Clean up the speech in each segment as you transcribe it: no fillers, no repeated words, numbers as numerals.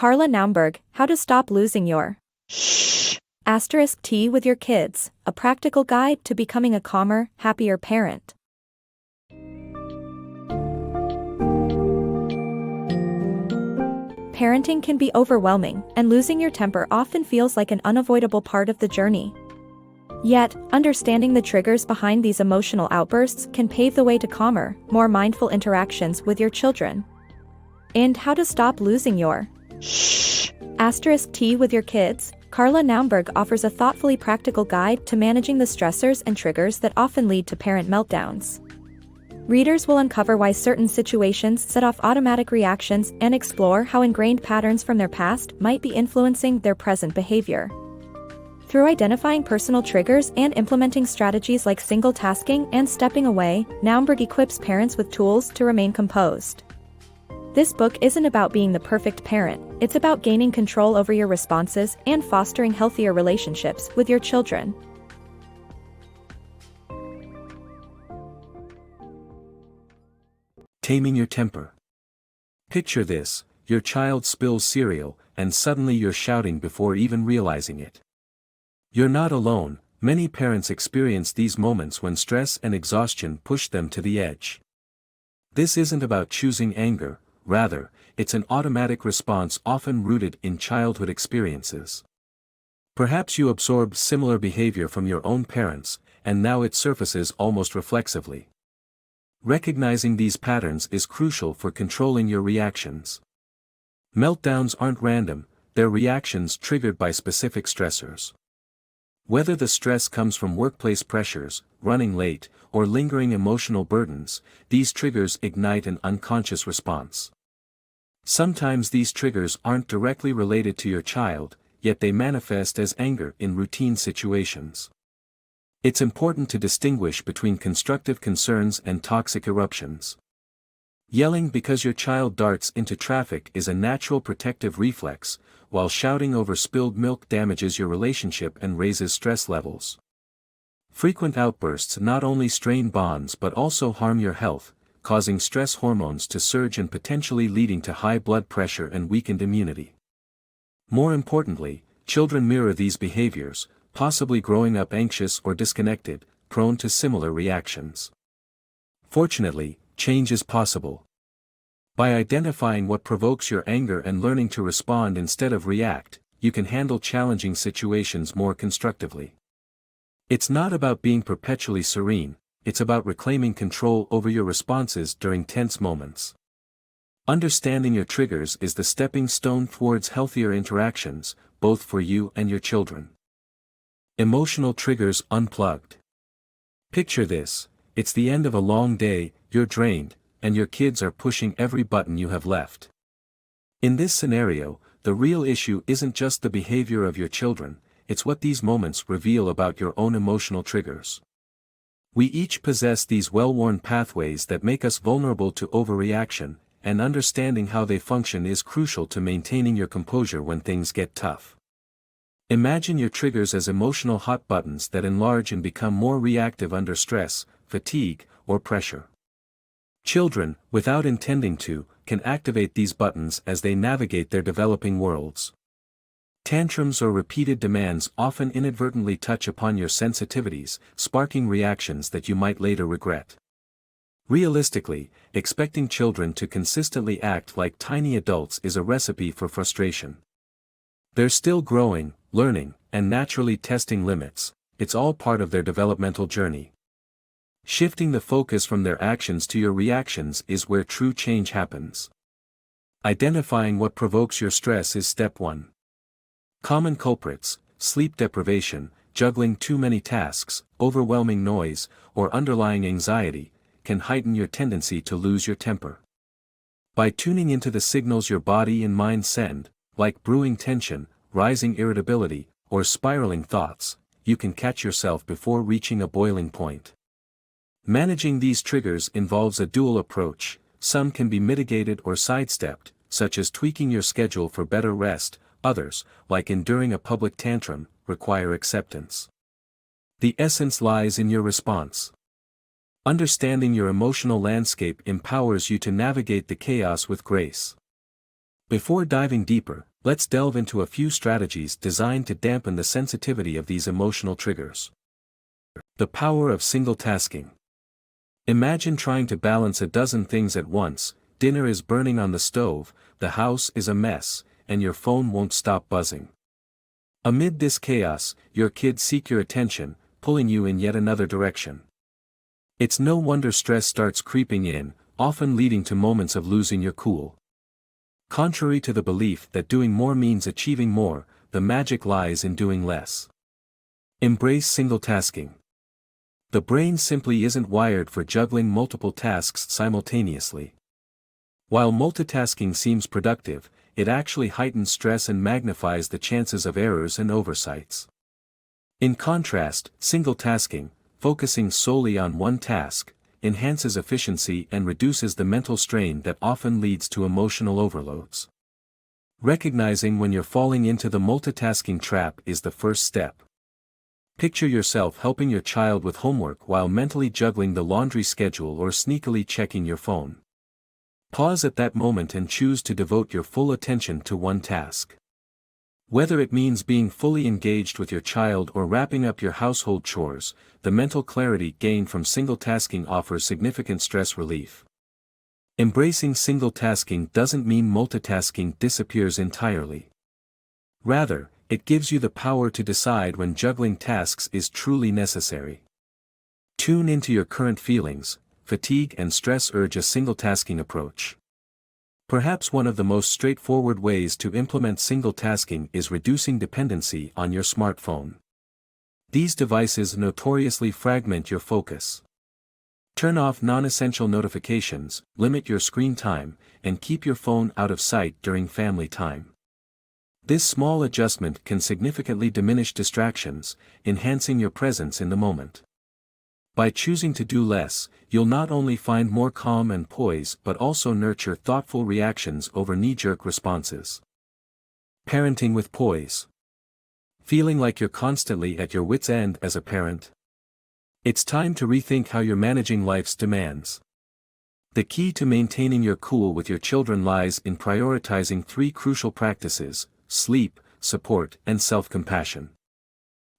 Carla Naumburg, How to Stop Losing Your Asterisk Tea with Your Kids, a practical guide to becoming a calmer, happier parent. Parenting can be overwhelming, and losing your temper often feels like an unavoidable part of the journey. Yet, understanding the triggers behind these emotional outbursts can pave the way to calmer, more mindful interactions with your children. And How to Stop Losing Your Asterisk Tea with Your Kids, Carla Naumburg offers a thoughtfully practical guide to managing the stressors and triggers that often lead to parent meltdowns. Readers will uncover why certain situations set off automatic reactions and explore how ingrained patterns from their past might be influencing their present behavior. Through identifying personal triggers and implementing strategies like single tasking and stepping away, Naumburg equips parents with tools to remain composed. This book isn't about being the perfect parent, it's about gaining control over your responses and fostering healthier relationships with your children. Taming your temper. Picture this: your child spills cereal, and suddenly you're shouting before even realizing it. You're not alone. Many parents experience these moments when stress and exhaustion push them to the edge. This isn't about choosing anger, rather, it's an automatic response often rooted in childhood experiences. Perhaps you absorbed similar behavior from your own parents, and now it surfaces almost reflexively. Recognizing these patterns is crucial for controlling your reactions. Meltdowns aren't random, they're reactions triggered by specific stressors. Whether the stress comes from workplace pressures, running late, or lingering emotional burdens, these triggers ignite an unconscious response. Sometimes these triggers aren't directly related to your child, yet they manifest as anger in routine situations. It's important to distinguish between constructive concerns and toxic eruptions. Yelling because your child darts into traffic is a natural protective reflex, while shouting over spilled milk damages your relationship and raises stress levels. Frequent outbursts not only strain bonds but also harm your health, causing stress hormones to surge and potentially leading to high blood pressure and weakened immunity. More importantly, children mirror these behaviors, possibly growing up anxious or disconnected, prone to similar reactions. Fortunately, change is possible. By identifying what provokes your anger and learning to respond instead of react, you can handle challenging situations more constructively. It's not about being perpetually serene, it's about reclaiming control over your responses during tense moments. Understanding your triggers is the stepping stone towards healthier interactions, both for you and your children. Emotional triggers unplugged. Picture this: it's the end of a long day, you're drained, and your kids are pushing every button you have left. In this scenario, the real issue isn't just the behavior of your children, it's what these moments reveal about your own emotional triggers. We each possess these well-worn pathways that make us vulnerable to overreaction, and understanding how they function is crucial to maintaining your composure when things get tough. Imagine your triggers as emotional hot buttons that enlarge and become more reactive under stress, fatigue, or pressure. Children, without intending to, can activate these buttons as they navigate their developing worlds. Tantrums or repeated demands often inadvertently touch upon your sensitivities, sparking reactions that you might later regret. Realistically, expecting children to consistently act like tiny adults is a recipe for frustration. They're still growing, learning, and naturally testing limits. It's all part of their developmental journey. Shifting the focus from their actions to your reactions is where true change happens. Identifying what provokes your stress is step 1. Common culprits: sleep deprivation, juggling too many tasks, overwhelming noise, or underlying anxiety, can heighten your tendency to lose your temper. By tuning into the signals your body and mind send, like brewing tension, rising irritability, or spiraling thoughts, you can catch yourself before reaching a boiling point. Managing these triggers involves a dual approach. Some can be mitigated or sidestepped, such as tweaking your schedule for better rest. Others, like enduring a public tantrum, require acceptance. The essence lies in your response. Understanding your emotional landscape empowers you to navigate the chaos with grace. Before diving deeper, Let's delve into a few strategies designed to dampen the sensitivity of these emotional triggers. The power of single tasking. Imagine trying to balance a dozen things at once. Dinner is burning on the stove, the house is a mess, and your phone won't stop buzzing. Amid this chaos, your kids seek your attention, pulling you in yet another direction. It's no wonder stress starts creeping in, often leading to moments of losing your cool. Contrary to the belief that doing more means achieving more, the magic lies in doing less. Embrace single tasking. The brain simply isn't wired for juggling multiple tasks simultaneously. While multitasking seems productive, it actually heightens stress and magnifies the chances of errors and oversights. In contrast, single tasking, focusing solely on one task, enhances efficiency and reduces the mental strain that often leads to emotional overloads. Recognizing when you're falling into the multitasking trap is the first step. Picture yourself helping your child with homework while mentally juggling the laundry schedule or sneakily checking your phone. Pause at that moment and choose to devote your full attention to one task. Whether it means being fully engaged with your child or wrapping up your household chores, the mental clarity gained from single tasking offers significant stress relief. Embracing single tasking doesn't mean multitasking disappears entirely. Rather, it gives you the power to decide when juggling tasks is truly necessary. Tune into your current feelings. Fatigue and stress urge a single-tasking approach. Perhaps one of the most straightforward ways to implement single-tasking is reducing dependency on your smartphone. These devices notoriously fragment your focus. Turn off non-essential notifications, limit your screen time, and keep your phone out of sight during family time. This small adjustment can significantly diminish distractions, enhancing your presence in the moment. By choosing to do less, you'll not only find more calm and poise but also nurture thoughtful reactions over knee-jerk responses. Parenting with poise. Feeling like you're constantly at your wit's end as a parent? It's time to rethink how you're managing life's demands. The key to maintaining your cool with your children lies in prioritizing three crucial practices: sleep, support, and self-compassion.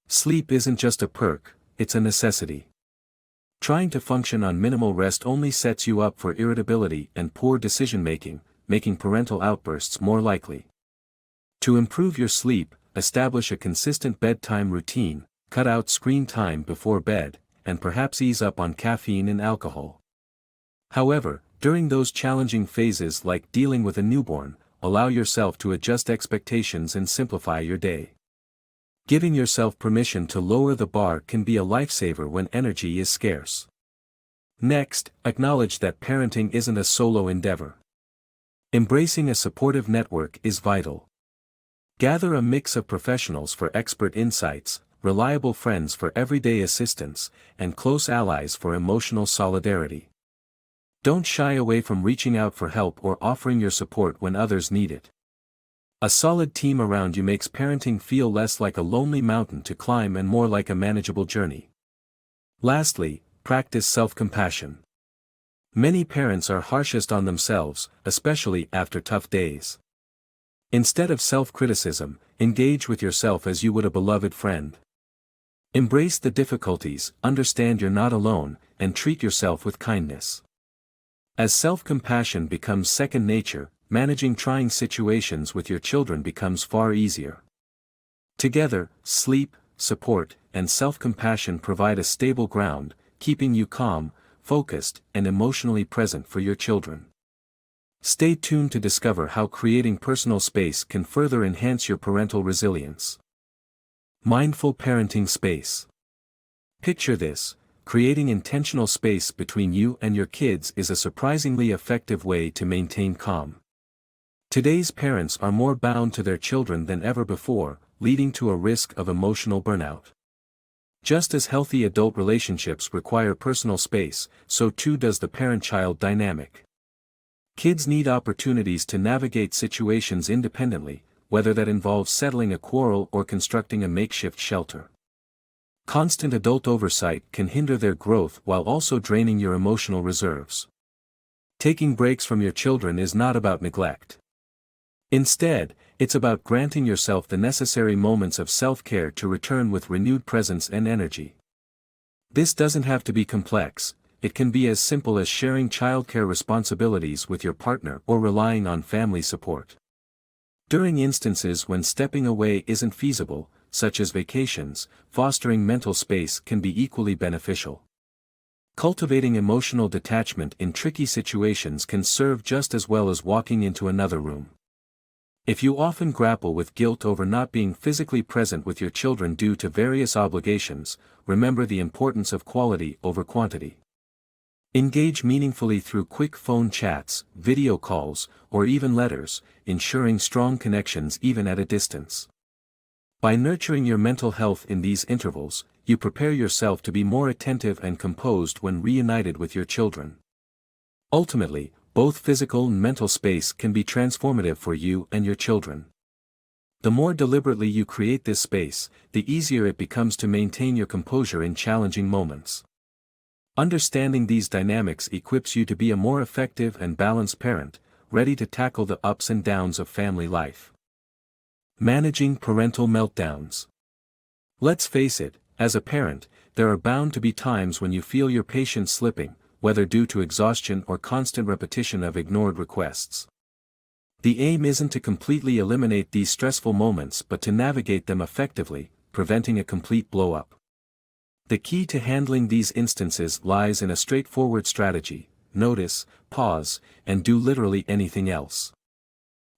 Sleep isn't just a perk, it's a necessity. Trying to function on minimal rest only sets you up for irritability and poor decision-making, making parental outbursts more likely. To improve your sleep, establish a consistent bedtime routine, cut out screen time before bed, and perhaps ease up on caffeine and alcohol. However, during those challenging phases like dealing with a newborn, allow yourself to adjust expectations and simplify your day. Giving yourself permission to lower the bar can be a lifesaver when energy is scarce. Next, acknowledge that parenting isn't a solo endeavor. Embracing a supportive network is vital. Gather a mix of professionals for expert insights, reliable friends for everyday assistance, and close allies for emotional solidarity. Don't shy away from reaching out for help or offering your support when others need it. A solid team around you makes parenting feel less like a lonely mountain to climb and more like a manageable journey. Lastly, practice self-compassion. Many parents are harshest on themselves, especially after tough days. Instead of self-criticism, engage with yourself as you would a beloved friend. Embrace the difficulties, understand you're not alone, and treat yourself with kindness. As self-compassion becomes second nature, managing trying situations with your children becomes far easier. Together, sleep, support, and self-compassion provide a stable ground, keeping you calm, focused, and emotionally present for your children. Stay tuned to discover how creating personal space can further enhance your parental resilience. Mindful parenting space. Picture this: creating intentional space between you and your kids is a surprisingly effective way to maintain calm. Today's parents are more bound to their children than ever before, leading to a risk of emotional burnout. Just as healthy adult relationships require personal space, so too does the parent-child dynamic. Kids need opportunities to navigate situations independently, whether that involves settling a quarrel or constructing a makeshift shelter. Constant adult oversight can hinder their growth while also draining your emotional reserves. Taking breaks from your children is not about neglect. Instead, it's about granting yourself the necessary moments of self-care to return with renewed presence and energy. This doesn't have to be complex. It can be as simple as sharing childcare responsibilities with your partner or relying on family support. During instances when stepping away isn't feasible, such as vacations, fostering mental space can be equally beneficial. Cultivating emotional detachment in tricky situations can serve just as well as walking into another room. If you often grapple with guilt over not being physically present with your children due to various obligations, remember the importance of quality over quantity. Engage meaningfully through quick phone chats, video calls, or even letters, ensuring strong connections even at a distance. By nurturing your mental health in these intervals, you prepare yourself to be more attentive and composed when reunited with your children. Ultimately, both physical and mental space can be transformative for you and your children. The more deliberately you create this space, the easier it becomes to maintain your composure in challenging moments. Understanding these dynamics equips you to be a more effective and balanced parent, ready to tackle the ups and downs of family life. Managing parental meltdowns. Let's face it, as a parent, there are bound to be times when you feel your patience slipping, whether due to exhaustion or constant repetition of ignored requests. The aim isn't to completely eliminate these stressful moments but to navigate them effectively, preventing a complete blow-up. The key to handling these instances lies in a straightforward strategy: notice, pause, and do literally anything else.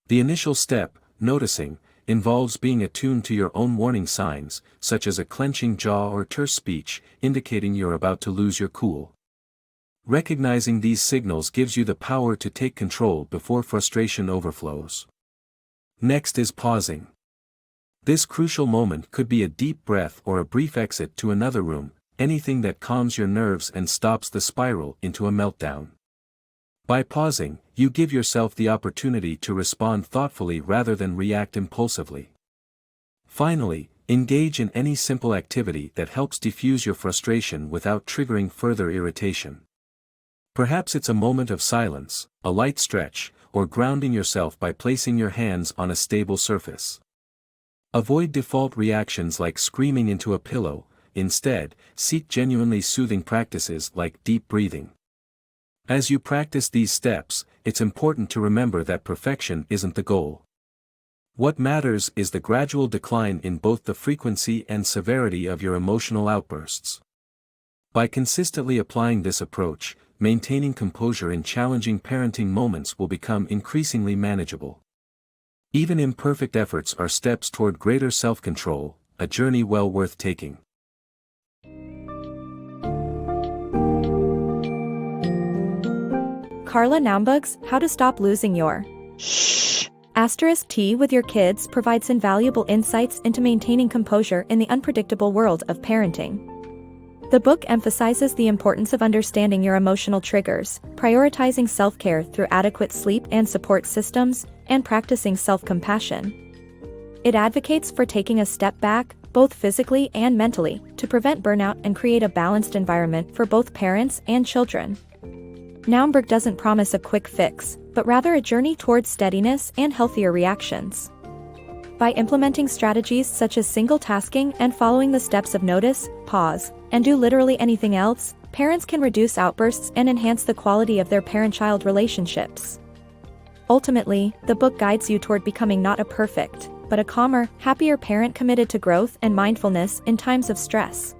The initial step, noticing, involves being attuned to your own warning signs, such as a clenching jaw or terse speech, indicating you're about to lose your cool. Recognizing these signals gives you the power to take control before frustration overflows. Next is pausing. This crucial moment could be a deep breath or a brief exit to another room, anything that calms your nerves and stops the spiral into a meltdown. By pausing, you give yourself the opportunity to respond thoughtfully rather than react impulsively. Finally, engage in any simple activity that helps diffuse your frustration without triggering further irritation. Perhaps it's a moment of silence, a light stretch, or grounding yourself by placing your hands on a stable surface. Avoid default reactions like screaming into a pillow. Instead, seek genuinely soothing practices like deep breathing. As you practice these steps, it's important to remember that perfection isn't the goal. What matters is the gradual decline in both the frequency and severity of your emotional outbursts. By consistently applying this approach, maintaining composure in challenging parenting moments will become increasingly manageable. Even imperfect efforts are steps toward greater self-control, a journey well worth taking. Carla Naumburg's How to Stop Losing Your *T with Your Kids provides invaluable insights into maintaining composure in the unpredictable world of parenting. The book emphasizes the importance of understanding your emotional triggers, prioritizing self-care through adequate sleep and support systems, and practicing self-compassion. It advocates for taking a step back, both physically and mentally, to prevent burnout and create a balanced environment for both parents and children. Naumburg doesn't promise a quick fix, but rather a journey towards steadiness and healthier reactions. By implementing strategies such as single tasking and following the steps of notice, pause, and do literally anything else, parents can reduce outbursts and enhance the quality of their parent-child relationships. Ultimately, the book guides you toward becoming not a perfect, but a calmer, happier parent committed to growth and mindfulness in times of stress.